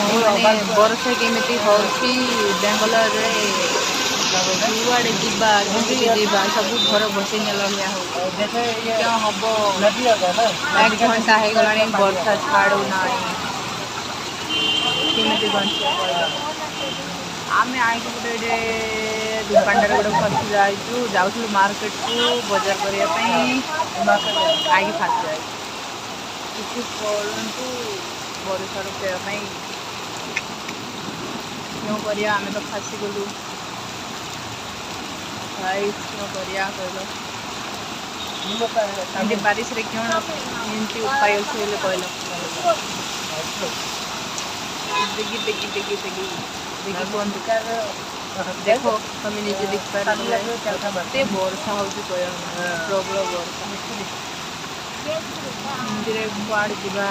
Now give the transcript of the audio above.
माने वर्षा केमिति होउची बेंगलोर रे जुआड़े जीवा केमिति जीवा सब घर बसई नेला लिया हो क्या हबो 1 घंटा है गलानी वर्षा छाड़ू नाही केमिति बंचिया कहलो आमे आई गोटे दुकान गोटे फसी जाइछु जाउथलु मार्केट को बाजार करिया पई आई फसी जाई किसी बोलंतु वर्षा रुपया पई क्यों करिया आमे तो फसी गलु भाई क्यों करिया कहलो एमती बारिश रे क्यों एमती उपाय अच्छे बोले कहलो देखी देखी देखी देखी देखी कौन देखो हमें नीचे दिख पा रहे वर्षा होती प्रबल वर्षा कुआड़ जा